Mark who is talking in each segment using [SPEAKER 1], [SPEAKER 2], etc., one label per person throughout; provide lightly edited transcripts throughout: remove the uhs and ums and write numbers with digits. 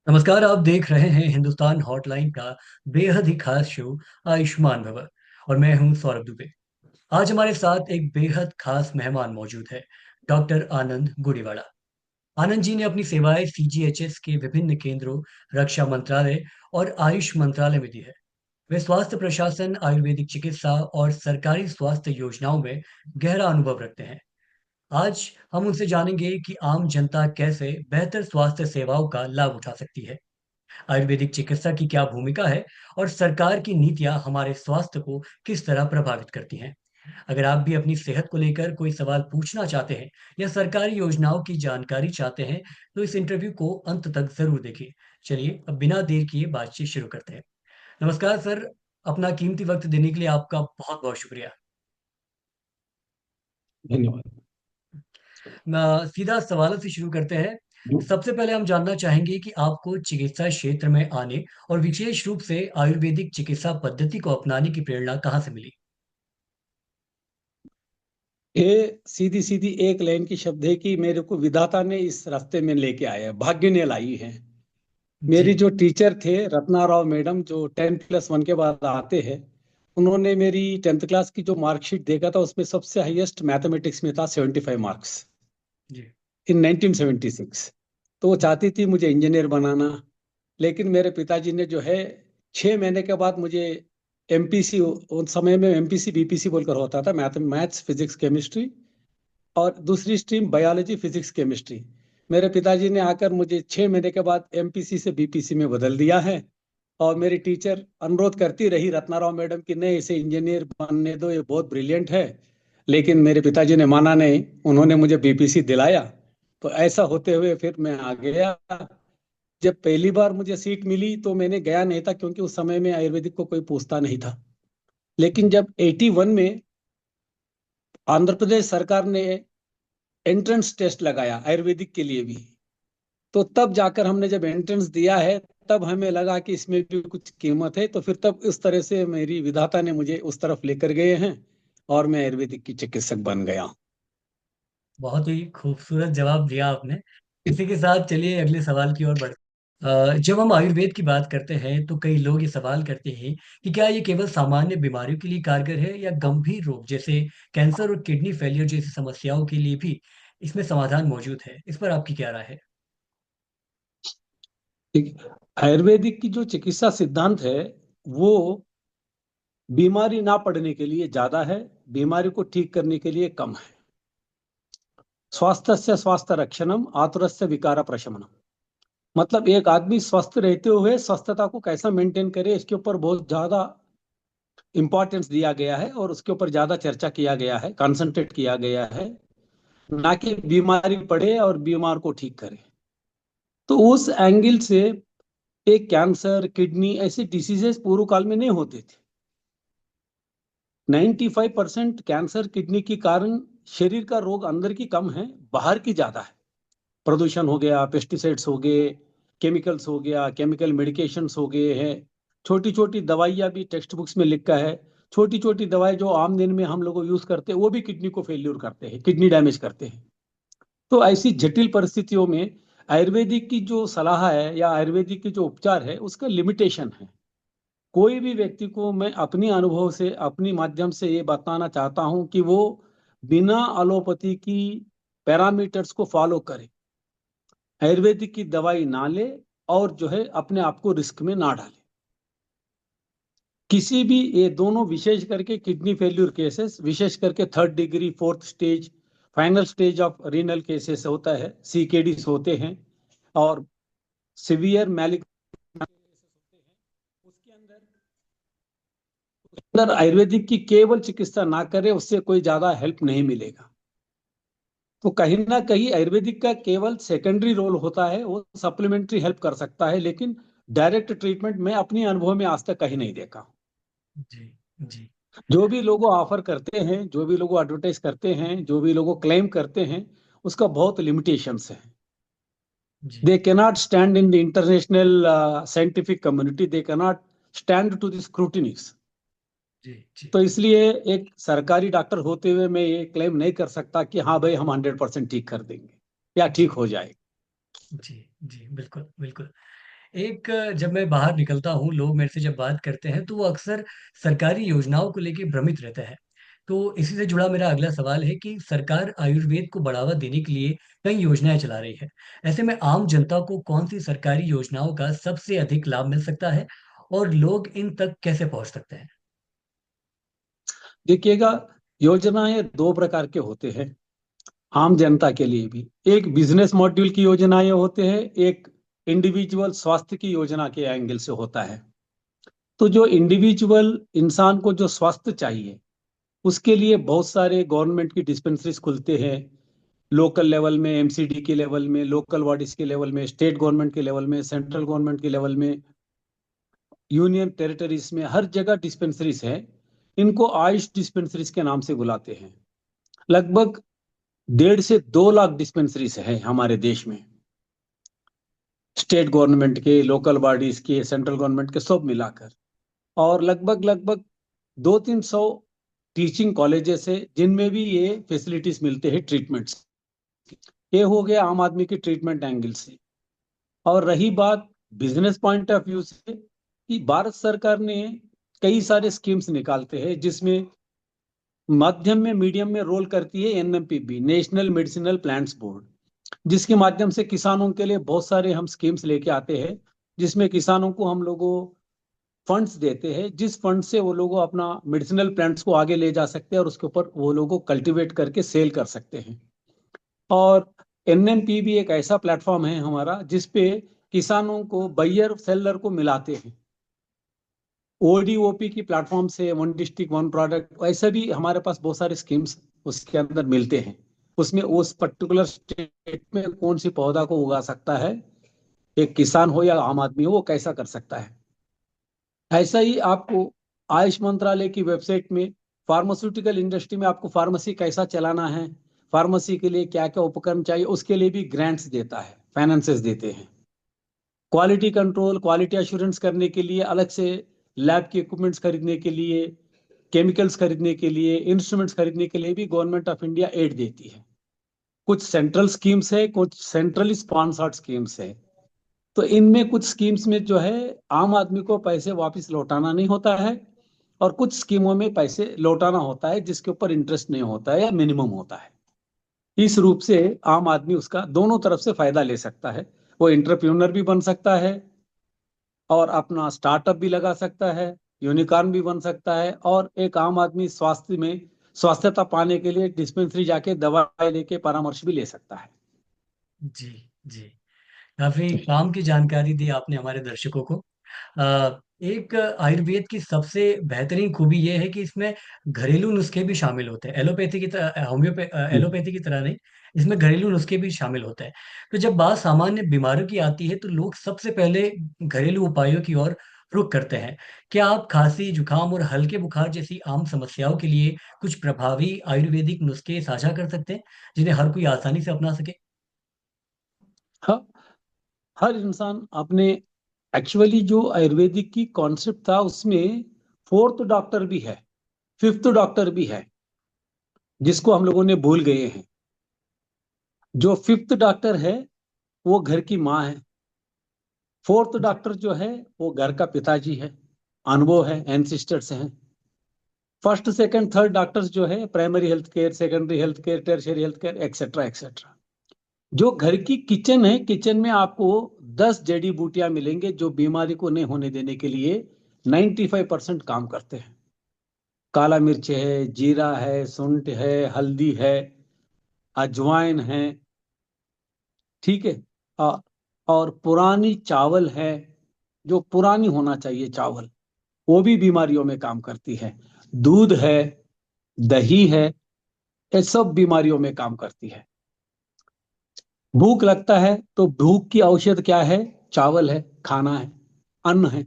[SPEAKER 1] नमस्कार। आप देख रहे हैं हिंदुस्तान हॉटलाइन का बेहद ही खास शो आयुष्मान भव। और मैं हूं सौरभ दुबे। आज हमारे साथ एक बेहद खास मेहमान मौजूद है, डॉक्टर आनंद गुड़ीवाला। आनंद जी ने अपनी सेवाएं सीजीएचएस के विभिन्न केंद्रों, रक्षा मंत्रालय और आयुष मंत्रालय में दी है। वे स्वास्थ्य प्रशासन, आयुर्वेदिक चिकित्सा और सरकारी स्वास्थ्य योजनाओं में गहरा अनुभव रखते हैं। आज हम उनसे जानेंगे कि आम जनता कैसे बेहतर स्वास्थ्य सेवाओं का लाभ उठा सकती है, आयुर्वेदिक चिकित्सा की क्या भूमिका है और सरकार की नीतियां हमारे स्वास्थ्य को किस तरह प्रभावित करती हैं। अगर आप भी अपनी सेहत को लेकर कोई सवाल पूछना चाहते हैं या सरकारी योजनाओं की जानकारी चाहते हैं, तो इस इंटरव्यू को अंत तक जरूर देखिए। चलिए अब बिना देर किए बातचीत शुरू करते हैं। नमस्कार सर, अपना कीमती वक्त देने के लिए आपका बहुत बहुत शुक्रिया।
[SPEAKER 2] धन्यवाद।
[SPEAKER 1] सीधा सवालों से शुरू करते हैं। सबसे पहले हम जानना चाहेंगे कि आपको चिकित्सा क्षेत्र में आने और विशेष रूप से आयुर्वेदिक चिकित्सा पद्धति को अपनाने की प्रेरणा कहाँ से मिली?
[SPEAKER 2] ये सीधी सीधी एक लाइन की शब्द है कि मेरे को विधाता ने इस रास्ते में लेके आया, भाग्य ने लाई है।
[SPEAKER 1] जी।
[SPEAKER 2] मेरी जो टीचर थे रत्ना राव मैडम, जो 10+1 के बाद आते हैं, उन्होंने मेरी 10th क्लास की जो मार्कशीट देखा था उसमें सबसे हाईएस्ट मैथमेटिक्स में था 75 मार्क्स
[SPEAKER 1] जी।
[SPEAKER 2] इन 1976। तो वो चाहती थी मुझे इंजीनियर बनाना। लेकिन मेरे पिताजी ने जो है 6 महीने के बाद मुझे एमपीसी, उन समय में एमपीसी बीपीसी बोलकर होता था, मैथ्स फिजिक्स केमिस्ट्री, और दूसरी स्ट्रीम बायोलॉजी फिजिक्स केमिस्ट्री। मेरे पिताजी ने आकर मुझे 6 महीने के बाद एमपीसी से बीपीसी में बदल दिया है। और मेरी टीचर अनुरोध करती रही रत्नाराव मैडम की, नहीं इसे इंजीनियर बनने दो, ये बहुत ब्रिलियंट है। लेकिन मेरे पिताजी ने माना नहीं, उन्होंने मुझे बीपीसी दिलाया। तो ऐसा होते हुए फिर मैं आ गया। जब पहली बार मुझे सीट मिली तो मैंने गया नहीं था, क्योंकि उस समय में आयुर्वेदिक को कोई पूछता नहीं था। लेकिन
[SPEAKER 1] जी।
[SPEAKER 2] जब 81 में आंध्र प्रदेश सरकार ने एंट्रेंस टेस्ट लगाया आयुर्वेदिक के लिए भी, तो तब जाकर हमने जब एंट्रेंस दिया है, तब हमें लगा कि इसमें भी कुछ कीमत है। तो फिर तब इस तरह से मेरी विधाता ने मुझे उस तरफ लेकर गए हैं और मैं आयुर्वेदिक की चिकित्सक बन गया।
[SPEAKER 1] बहुत ही खूबसूरत जवाब दिया आपने। इसी के साथ चलिए अगले सवाल की ओर बढ़। जब हम आयुर्वेद की बात करते हैं तो कई लोग ये सवाल करते हैं कि क्या ये केवल सामान्य बीमारियों के लिए कारगर है या गंभीर रोग जैसे कैंसर और किडनी फेलियर जैसी समस्याओं के लिए भी इसमें समाधान मौजूद है। इस पर आपकी क्या राय है?
[SPEAKER 2] ठीक है। आयुर्वेदिक की जो चिकित्सा सिद्धांत है, वो बीमारी ना पड़ने के लिए ज्यादा है, बीमारी को ठीक करने के लिए कम है। स्वास्थ्य स्वास्थ्य रक्षणम, आतुरस्य विकार प्रशमनम। मतलब एक आदमी स्वस्थ रहते हुए स्वस्थता को कैसा मेंटेन करे, इसके ऊपर बहुत ज्यादा इंपॉर्टेंस दिया गया है और उसके ऊपर ज्यादा चर्चा किया गया है, कंसंट्रेट किया गया है। ना कि बीमारी पड़े और बीमार को ठीक करे। तो उस एंगल से एक कैंसर, किडनी ऐसे डिसीजेस पूर्व काल में नहीं होते थे। 95% कैंसर किडनी के कारण शरीर का रोग अंदर की कम है, बाहर की ज्यादा है। प्रदूषण हो गया, पेस्टिसाइड्स हो गए, केमिकल्स हो गया, केमिकल मेडिकेशंस हो गए हैं। छोटी छोटी दवाइयाँ भी टेक्स्ट बुक्स में लिखा है। छोटी छोटी दवाई जो आम दिन में हम लोग यूज करते हैं, वो भी किडनी को फेल्यूर करते हैं, किडनी डैमेज करते हैं। तो ऐसी जटिल परिस्थितियों में आयुर्वेदिक की जो सलाह है या आयुर्वेदिक की जो उपचार है, उसका लिमिटेशन है। कोई भी व्यक्ति को मैं अपनी अनुभव से, अपनी माध्यम से ये बताना चाहता हूं कि वो बिना एलोपैथी की पैरामीटर्स को फॉलो करे, आयुर्वेदिक की दवाई ना ले, और जो है अपने आप को रिस्क में ना डाले। किसी भी, ये दोनों विशेष करके किडनी फेल्यूर केसेस, विशेष करके 3rd degree, 4th stage, final stage of renal cases होता है, सीकेडीज होते हैं, और सिवियर मैलिक, उसके अंदर आयुर्वेदिक की केवल चिकित्सा ना करे, उससे कोई ज्यादा हेल्प नहीं मिलेगा। तो कहीं ना कहीं आयुर्वेदिक का केवल सेकेंडरी रोल होता है, वो सप्लीमेंट्री हेल्प कर सकता है, लेकिन डायरेक्ट ट्रीटमेंट मैं अपनी अनुभव में आज तक कहीं नहीं देखा।
[SPEAKER 1] जी। जी।
[SPEAKER 2] जो भी लोग ऑफर करते हैं, जो भी लोग एडवर्टाइज करते हैं, जो भी लोग क्लेम करते हैं, उसका बहुत लिमिटेशंस है।
[SPEAKER 1] जी।
[SPEAKER 2] They cannot stand in the international scientific community, they cannot stand to the scrutinies.
[SPEAKER 1] जी। जी।
[SPEAKER 2] तो इसलिए एक सरकारी डॉक्टर होते हुए मैं ये क्लेम नहीं कर सकता कि हाँ भाई हम 100% ठीक कर देंगे या
[SPEAKER 1] जी।
[SPEAKER 2] ठीक हो जाए।
[SPEAKER 1] जी। जी। बिल्कुल बिल्कुल। जब मैं बाहर निकलता हूँ, लोग मेरे से जब बात करते हैं तो वो अक्सर सरकारी योजनाओं को लेके भ्रमित रहते हैं। तो इसी से जुड़ा मेरा अगला सवाल है कि सरकार आयुर्वेद को बढ़ावा देने के लिए कई योजनाएं चला रही है। ऐसे में आम जनता को कौन सी सरकारी योजनाओं का सबसे अधिक लाभ मिल सकता है और लोग इन तक कैसे पहुंच सकते हैं?
[SPEAKER 2] देखिएगा, योजनाएं दो प्रकार के होते हैं आम जनता के लिए भी। एक बिजनेस मॉड्यूल की योजनाएं होते हैं, एक इंडिविजुअल स्वास्थ्य की योजना के एंगल से होता है। तो जो इंडिविजुअल इंसान को जो स्वास्थ्य चाहिए, उसके लिए बहुत सारे गवर्नमेंट की डिस्पेंसरीज खुलते हैं। लोकल लेवल में, एमसीडी के लेवल में, लोकल बॉडीज के लेवल में, स्टेट गवर्नमेंट के लेवल में, सेंट्रल गवर्नमेंट के लेवल में, यूनियन टेरिटरीज में, हर जगह डिस्पेंसरीज हैं। इनको आयुष डिस्पेंसरीज के नाम से बुलाते हैं। लगभग 1.5 से 2 लाख डिस्पेंसरीज है हमारे देश में, स्टेट गवर्नमेंट के, लोकल बॉडीज के, सेंट्रल गवर्नमेंट के, सब मिलाकर। और लगभग लगभग 200-300 टीचिंग कॉलेजेस है जिनमें भी ये फैसिलिटीज मिलते हैं ट्रीटमेंट्स। ये हो गया आम आदमी की ट्रीटमेंट एंगल से। और रही बात बिजनेस पॉइंट ऑफ व्यू से, कि भारत सरकार ने कई सारे स्कीम्स निकालते हैं जिसमें माध्यम में, मीडियम में रोल करती है एनएमपीबी, नेशनल मेडिसिनल प्लांट्स बोर्ड, जिसके माध्यम से किसानों के लिए बहुत सारे हम स्कीम्स लेके आते हैं, जिसमें किसानों को हम लोगों फंड्स देते हैं, जिस फंड से वो लोग अपना मेडिसिनल प्लांट्स को आगे ले जा सकते हैं और उसके ऊपर वो लोग कल्टीवेट करके सेल कर सकते हैं। और एनएमपीबी एक ऐसा प्लेटफॉर्म है हमारा जिसपे किसानों को बायर सेलर को मिलाते हैं। ओडीओपी की प्लेटफॉर्म से, वन डिस्ट्रिक्ट वन प्रोडक्ट, ऐसे भी हमारे पास बहुत सारे स्कीम्स उसके अंदर मिलते हैं। उसमें उस पर्टिकुलर स्टेट में कौन सी पौधा को उगा सकता है, एक किसान हो या आम आदमी हो, वो कैसा कर सकता है। ऐसा ही आपको आयुष मंत्रालय की वेबसाइट में फार्मास्यूटिकल इंडस्ट्री में आपको फार्मेसी कैसा चलाना है, फार्मेसी के लिए क्या क्या उपकरण चाहिए, उसके लिए भी ग्रांट्स देता है, फाइनेंसेस देते हैं। क्वालिटी कंट्रोल, क्वालिटी एश्योरेंस करने के लिए अलग से लैब के इक्विपमेंट्स खरीदने के लिए, केमिकल्स खरीदने के लिए, इंस्ट्रूमेंट्स खरीदने के लिए भी गवर्नमेंट ऑफ इंडिया एड देती है। कुछ सेंट्रल स्कीम्स है, कुछ सेंट्रली स्पॉन्सर्ड स्कीम्स है। तो इनमें कुछ स्कीम्स में जो है आम आदमी को पैसे वापस लौटाना नहीं होता है, और कुछ स्कीमों में पैसे लौटाना होता है जिसके ऊपर इंटरेस्ट नहीं होता है या मिनिमम होता है। इस रूप से आम आदमी उसका दोनों तरफ से फायदा ले सकता है। वो इंटरप्रेन्योर भी बन सकता है और अपना स्टार्टअप भी लगा सकता है, यूनिकॉर्न भी बन सकता है, और एक आम आदमी स्वास्थ्य में स्वास्थ्यता पाने के लिए डिस्पेंसरी जाके दवाई लेके परामर्श भी ले सकता है।
[SPEAKER 1] जी, जी। काफी काम की जानकारी दी आपने हमारे दर्शकों को। एक आयुर्वेद की सबसे बेहतरीन खूबी यह है कि इसमें घरेलू नुस्खे भी शामिल होते हैं, एलोपैथी की तरह, एलोपैथी की तरह नहीं। इसमें घरेलू नुस्खे भी शामिल होते हैं। तो जब बात सामान्य बीमारियों की आती है तो लोग सबसे पहले घरेलू उपायों की ओर रुख करते हैं। क्या आप खांसी, जुकाम और हल्के बुखार जैसी आम समस्याओं के लिए कुछ प्रभावी आयुर्वेदिक नुस्खे साझा कर सकते हैं, जिन्हें हर कोई आसानी से अपना सके?
[SPEAKER 2] हाँ, हर इंसान अपने, एक्चुअली जो आयुर्वेदिक की कॉन्सेप्ट था उसमें फोर्थ डॉक्टर भी है, फिफ्थ डॉक्टर भी है, जिसको हम लोगों ने भूल गए हैं। जो फिफ्थ डॉक्टर है वो घर की माँ है। फोर्थ
[SPEAKER 1] जी,
[SPEAKER 2] डॉक्टर जो है वो घर का पिताजी है, अनुभव है, एंसिस्टर्स हैं। फर्स्ट सेकंड थर्ड डॉक्टर्स जो है primary health care, secondary health care, tertiary health care, etcetera etcetera. जो घर की किचन है, किचन में आपको 10 जड़ी बूटियां मिलेंगे जो बीमारी को नहीं होने देने के लिए 95% काम करते हैं। काला मिर्च है, जीरा है, सुंठ है, हल्दी है, अजवाइन है, ठीक है। आ, और पुरानी चावल है, जो पुरानी होना चाहिए चावल, वो भी बीमारियों में काम करती है। दूध है, दही है, ये सब बीमारियों में काम करती है। भूख लगता है तो भूख की औषध क्या है? चावल है, खाना है, अन्न है।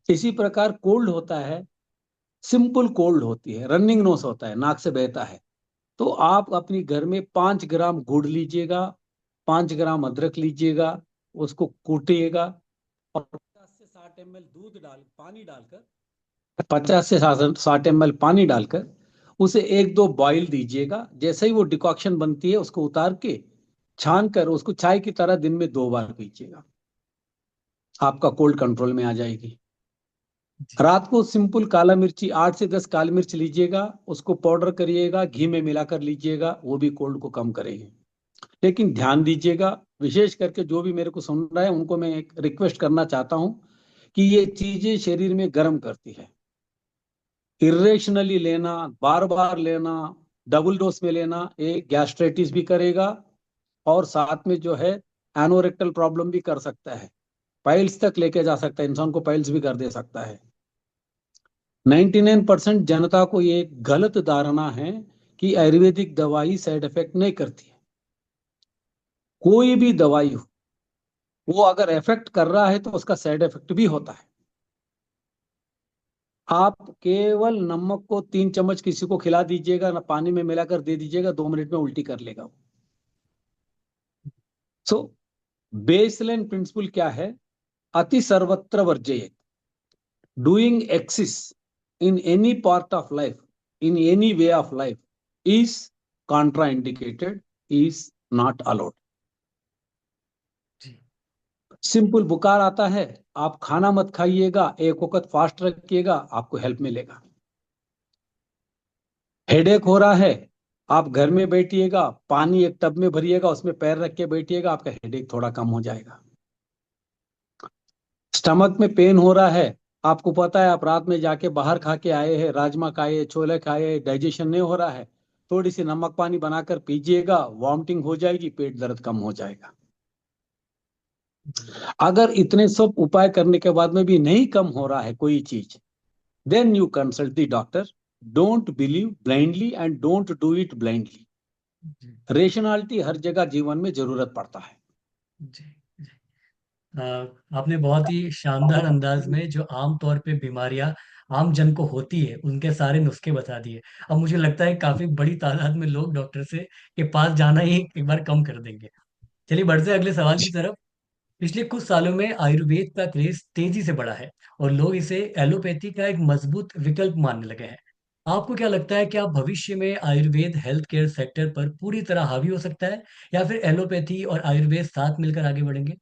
[SPEAKER 2] इसी प्रकार कोल्ड होता है, सिंपल कोल्ड होती है, रनिंग नोस होता है, नाक से बहता है, तो आप अपनी घर में 5 ग्राम गुड़ लीजिएगा, 5 ग्राम अदरक लीजिएगा, उसको कूटिएगा, और 50 से 60 ml दूध डाल पानी डालकर, 50 से 60 ml पानी डालकर उसे 1-2 बॉईल दीजिएगा। जैसे ही वो डिकॉक्शन बनती है उसको उतार के छान कर उसको चाय की तरह दिन में 2 बार पीजिएगा। आपका कोल्ड कंट्रोल में आ जाएगी।
[SPEAKER 1] जी।
[SPEAKER 2] रात को सिंपल काला मिर्ची 8 से 10 काली मिर्च लीजिएगा, उसको पाउडर करिएगा, घी में मिलाकर लीजिएगा, वो भी कोल्ड को कम करेगी। लेकिन ध्यान दीजिएगा, विशेष करके जो भी मेरे को सुन रहा है उनको मैं एक रिक्वेस्ट करना चाहता हूं कि ये चीजें शरीर में गर्म करती है। इरेशनली लेना, बार बार लेना, डबल डोज में लेना, ये गैस्ट्राइटिस भी करेगा और साथ में जो है एनोरेक्टल प्रॉब्लम भी कर सकता है, पाइल्स तक लेके जा सकता है, इंसान को पाइल्स भी कर दे सकता है। 99% जनता को ये गलत धारणा है कि आयुर्वेदिक दवाई साइड इफेक्ट नहीं करती है। कोई भी दवाई हो, वो अगर इफेक्ट कर रहा है तो उसका साइड इफेक्ट भी होता है। आप केवल नमक को 3 चम्मच किसी को खिला दीजिएगा ना, पानी में मिलाकर दे दीजिएगा, 2 मिनट में उल्टी कर लेगा वो। सो बेसलाइन प्रिंसिपल क्या है? अति सर्वत्र वर्जयेत। Doing excess in any part of life, in any way of life, is contraindicated, is not allowed.
[SPEAKER 1] जी।
[SPEAKER 2] सिंपल बुखार आता है, आप खाना मत खाइएगा, एक वक्त फास्ट रखिएगा, आपको हेल्प मिलेगा। हेडेक हो रहा है, आप घर में बैठिएगा, पानी एक टब में भरिएगा, उसमें पैर रख के बैठिएगा, आपका हेडेक थोड़ा कम हो जाएगा। स्टमक में पेन हो रहा है, आपको पता है आप रात में जाके बाहर खा के आए हैं, राजमा खाए, छोले खाए, डाइजेशन नहीं हो रहा है, थोड़ी सी नमक पानी बनाकर पीजिएगा, वॉमिटिंग हो जाएगी, पेट दर्द कम हो जाएगा।
[SPEAKER 1] जी।
[SPEAKER 2] अगर इतने सब उपाय करने के बाद में भी नहीं कम हो रहा है कोई चीज, then you consult the doctor. Don't believe blindly and don't do it blindly.
[SPEAKER 1] जी।
[SPEAKER 2] रेशनैलिटी हर जगह जीवन में जरूरत पड़ता है।
[SPEAKER 1] जी। जी। अ, आपने बहुत ही शानदार अंदाज में जो आम तौर पे बीमारियां आम जन को होती है उनके सारे नुस्खे बता दिए। अब मुझे लगता है काफी बड़ी तादाद में लोग डॉक्टर से के पास जाना ही एक बार कम कर देंगे। चलिए बढ़ते हैं अगले सवाल की तरफ। पिछले कुछ सालों में आयुर्वेद का क्रेज तेजी से बढ़ा है और लोग इसे एलोपैथी का एक मजबूत विकल्प मानने लगे हैं। आपको क्या लगता है कि आप भविष्य में आयुर्वेद हेल्थ केयर सेक्टर पर पूरी तरह हावी हो सकता है या फिर एलोपैथी और आयुर्वेद साथ मिलकर आगे बढ़ेंगे?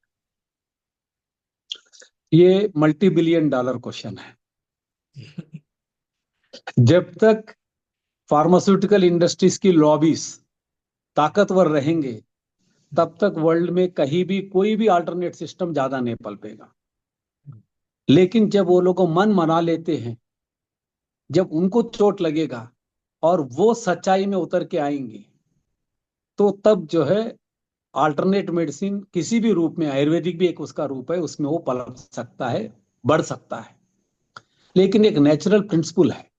[SPEAKER 2] ये मल्टी बिलियन डॉलर क्वेश्चन है।
[SPEAKER 1] जी।
[SPEAKER 2] जब तक फार्मास्यूटिकल इंडस्ट्रीज की लॉबीज ताकतवर रहेंगे, तब तक वर्ल्ड में कहीं भी कोई भी अल्टरनेट सिस्टम ज्यादा नहीं पलपेगा। लेकिन जब वो लोग मन मना लेते हैं, जब उनको चोट लगेगा और वो सच्चाई में उतर के आएंगे, तो तब जो है अल्टरनेट मेडिसिन किसी भी रूप में, आयुर्वेदिक भी एक उसका रूप है, उसमें वो पलप सकता है, बढ़ सकता है। लेकिन एक नेचुरल प्रिंसिपल है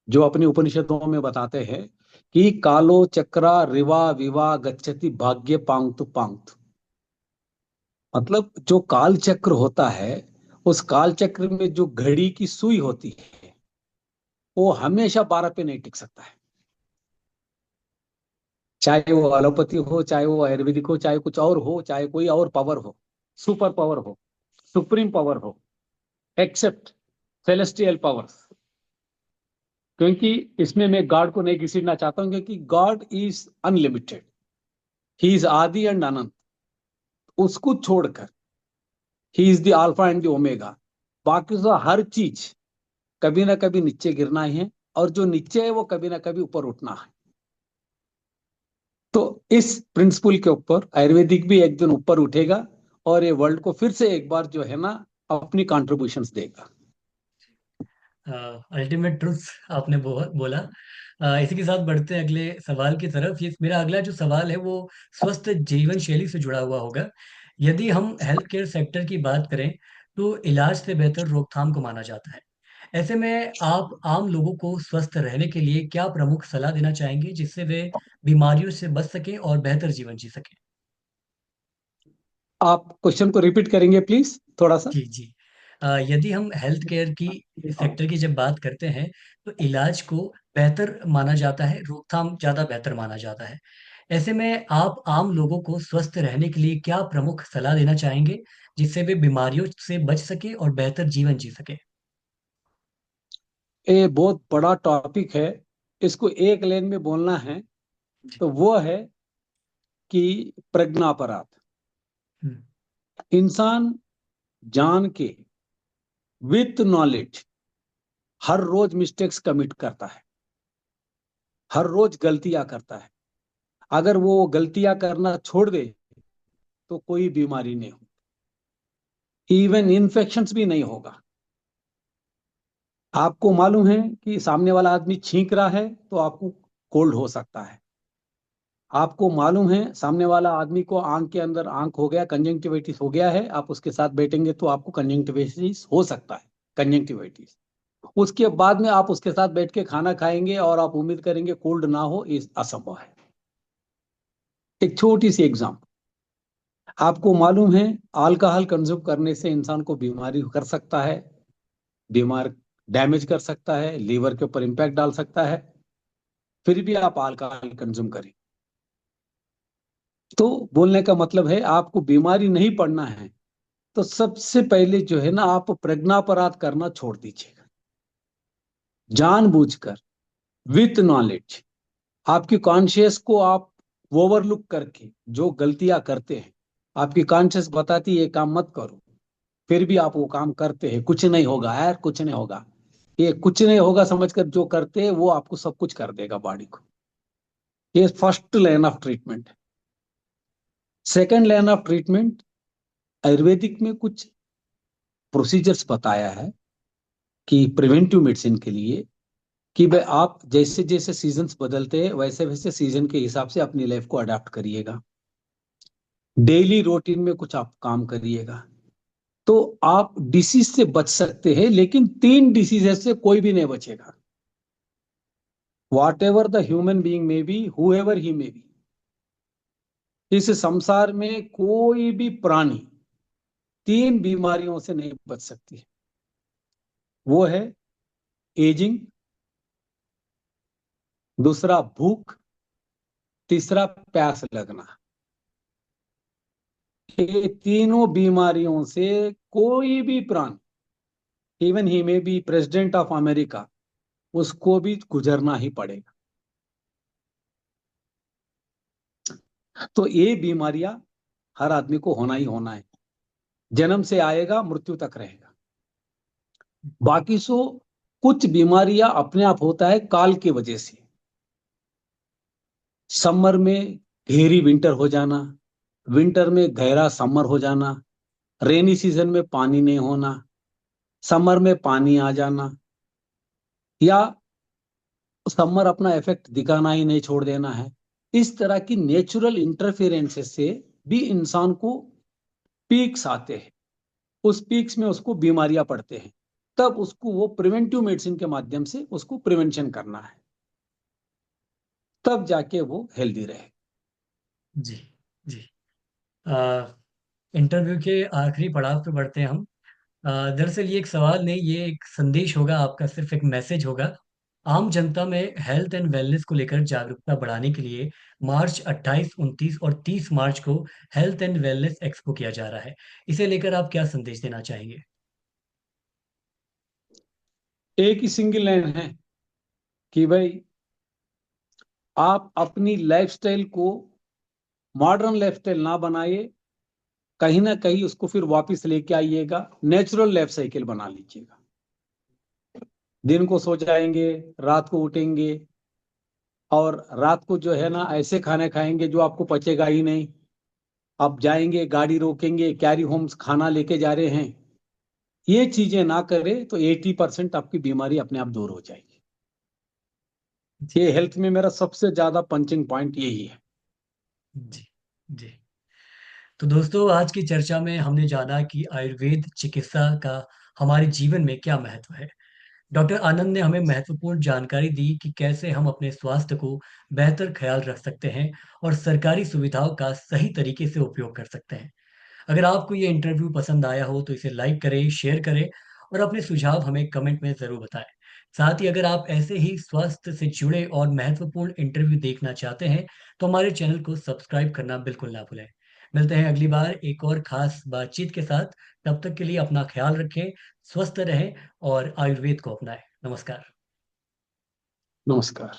[SPEAKER 2] जो अपने उपनिषदों में बताते हैं कि कालो चक्रा रिवा विवा गच्छति भाग्य पांगतु पांगतु। मतलब जो काल चक्र होता है, उस काल चक्र में जो घड़ी की सुई होती है, वो हमेशा 12 पे नहीं टिक सकता है। चाहे वो एलोपैथी हो, चाहे वो आयुर्वेदिक हो, चाहे कुछ और हो, चाहे कोई और पावर हो, सुपर पावर हो, सुप्रीम पावर हो, एक्सेप्ट सेलेस्टियल पावर्स। क्योंकि इसमें मैं गॉड को नहीं घसीटना चाहता हूं, क्योंकि God is unlimited, he is आदि एंड अनंत। उसको छोड़कर he is the alpha and the omega. बाकी तो हर चीज कभी ना कभी नीचे गिरना ही है, और जो नीचे है वो कभी ना कभी ऊपर उठना है। तो इस प्रिंसिपल के ऊपर आयुर्वेदिक भी एक दिन ऊपर उठेगा और ये वर्ल्ड को फिर से एक बार जो है ना अपनी कॉन्ट्रीब्यूशंस देगा।
[SPEAKER 1] अल्टीमेट ट्रुथ आपने बोला। इसी के साथ बढ़ते हैं अगले सवाल की तरफ। ये मेरा अगला जो सवाल है वो स्वस्थ जीवन शैली से जुड़ा हुआ होगा। यदि हम हेल्थ केयर सेक्टर की बात करें तो इलाज से बेहतर रोकथाम को माना जाता है। ऐसे में आप आम लोगों को स्वस्थ रहने के लिए क्या प्रमुख सलाह देना चाहेंगे जिससे वे बीमारियों से बच सकें और बेहतर जीवन जी सकें?
[SPEAKER 2] आप क्वेश्चन को रिपीट करेंगे प्लीज थोड़ा सा?
[SPEAKER 1] जी, जी। यदि हम हेल्थ केयर की सेक्टर की जब बात करते हैं तो इलाज को बेहतर माना जाता है, रोकथाम ज़्यादा बेहतर माना जाता है। ऐसे में आप आम लोगों को स्वस्थ रहने के लिए क्या प्रमुख सलाह देना चाहेंगे, जिससे वे बीमारियों से बच सकें और बेहतर जीवन जी सकें?
[SPEAKER 2] ये बहुत बड़ा टॉपिक है, इसको एक लाइन में बोलना है
[SPEAKER 1] जी।
[SPEAKER 2] तो वो है कि प्रज्ञापराध।
[SPEAKER 1] हुँ।
[SPEAKER 2] इंसान जान के, विथ नॉलेज, हर रोज मिस्टेक्स कमिट करता है, हर रोज गलतियां करता है, अगर वो गलतियां करना छोड़ दे तो कोई बीमारी नहीं हो, इवन इन्फेक्शंस भी नहीं होगा। आपको मालूम है कि सामने वाला आदमी छींक रहा है तो आपको कोल्ड हो सकता है। आपको मालूम है सामने वाला आदमी को आंख के अंदर आंख हो गया, कंजंक्टिविटिस हो गया है, आप उसके साथ बैठेंगे तो आपको कंजंक्टिविटिस हो सकता है, कंजंक्टिविटिस। उसके बाद में आप उसके साथ बैठ के खाना खाएंगे और आप उम्मीद करेंगे कोल्ड ना हो, इस असंभव है। एक छोटी सी एग्जाम्पल, आपको मालूम है अल्कोहल कंज्यूम करने से इंसान को बीमारी कर सकता है, बीमार, डैमेज कर सकता है, लीवर के ऊपर इंपैक्ट डाल सकता है, फिर भी आप अल्कोहल कंज्यूम करें। तो बोलने का मतलब है आपको बीमारी नहीं पड़ना है तो सबसे पहले जो है ना, आप प्रज्ञापराध करना छोड़ दीजिएगा, जानबूझकर, विथ नॉलेज। आपकी कॉन्शियस को आप ओवरलुक करके जो गलतियां करते हैं, आपकी कॉन्शियस बताती है ये काम मत करो, फिर भी आप वो काम करते हैं, कुछ नहीं होगा यार, कुछ नहीं होगा, ये कुछ नहीं होगा समझकर जो करते हैं वो आपको सब कुछ कर देगा बॉडी को। ये फर्स्ट लाइन ऑफ ट्रीटमेंट है। Second line of treatment, Ayurvedic में कुछ प्रोसीजर्स बताया है कि प्रिवेंटिव मेडिसिन के लिए, कि भाई आप जैसे जैसे सीजन्स बदलते हैं वैसे वैसे सीजन के हिसाब से अपनी लाइफ को अडाप्ट करिएगा, डेली रूटीन में कुछ आप काम करिएगा, तो आप डिसीज से बच सकते हैं। लेकिन तीन डिसीजेस से कोई भी नहीं बचेगा, what ever the human being में बी, हुएवर ही में बी, इस संसार में कोई भी प्राणी तीन बीमारियों से नहीं बच सकती। वो है एजिंग, दूसरा भूख, तीसरा प्यास लगना। ये तीनों बीमारियों से कोई भी प्राणी, इवन ही में बी प्रेसिडेंट ऑफ अमेरिका, उसको भी गुजरना ही पड़ेगा। तो ये बीमारियां हर आदमी को होना ही होना है, जन्म से आएगा मृत्यु तक रहेगा। बाकी सो कुछ बीमारियां अपने आप होता है काल की वजह से, समर में गहरी विंटर हो जाना, विंटर में गहरा समर हो जाना, रेनी सीजन में पानी नहीं होना, समर में पानी आ जाना, या समर अपना इफेक्ट दिखाना ही नहीं छोड़ देना है। इस तरह की नेचुरल इंटरफेरेंसेस से भी इंसान को पीक्स आते हैं, उस पीक्स में उसको बीमारियां पड़ते हैं, तब उसको वो प्रिवेंटिव मेडिसिन के माध्यम से उसको प्रिवेंशन करना है, तब जाके वो हेल्दी रहे।
[SPEAKER 1] जी जी। इंटरव्यू के आखिरी पड़ाव पे बढ़ते हैं हम। दरअसल ये एक सवाल नहीं, ये एक संदेश होगा आपका, सिर्फ एक मैसेज होगा। आम जनता में हेल्थ एंड वेलनेस को लेकर जागरूकता बढ़ाने के लिए मार्च 28, 29 और 30 मार्च को हेल्थ एंड वेलनेस एक्सपो किया जा रहा है। इसे लेकर आप क्या संदेश देना चाहेंगे?
[SPEAKER 2] एक ही सिंगल लाइन है कि भाई आप अपनी लाइफस्टाइल को मॉडर्न लाइफस्टाइल ना बनाइए, कहीं ना कहीं उसको फिर वापस लेके आइएगा, नेचुरल लाइफ साइकिल बना लीजिएगा। दिन को सो जाएंगे, रात को उठेंगे, और रात को जो है ना ऐसे खाने खाएंगे जो आपको पचेगा ही नहीं। आप जाएंगे, गाड़ी रोकेंगे, कैरी होम्स खाना लेके जा रहे हैं, ये चीजें ना करें तो 80% आपकी बीमारी अपने आप दूर हो जाएगी।
[SPEAKER 1] जी
[SPEAKER 2] ये हेल्थ में मेरा सबसे ज्यादा पंचिंग पॉइंट यही है।
[SPEAKER 1] जी जी। तो दोस्तों, आज की चर्चा में हमने जाना कि आयुर्वेद चिकित्सा का हमारे जीवन में क्या महत्व है। डॉक्टर आनंद ने हमें महत्वपूर्ण जानकारी दी कि कैसे हम अपने स्वास्थ्य को बेहतर ख्याल रख सकते हैं और सरकारी सुविधाओं का सही तरीके से उपयोग कर सकते हैं। अगर आपको ये इंटरव्यू पसंद आया हो तो इसे लाइक करें, शेयर करें और अपने सुझाव हमें कमेंट में ज़रूर बताएं। साथ ही अगर आप ऐसे ही स्वास्थ्य से जुड़े और महत्वपूर्ण इंटरव्यू देखना चाहते हैं तो हमारे चैनल को सब्सक्राइब करना बिल्कुल ना भूलें। मिलते हैं अगली बार एक और खास बातचीत के साथ। तब तक के लिए अपना ख्याल रखें, स्वस्थ रहें और आयुर्वेद को अपनाएं। नमस्कार।
[SPEAKER 2] नमस्कार।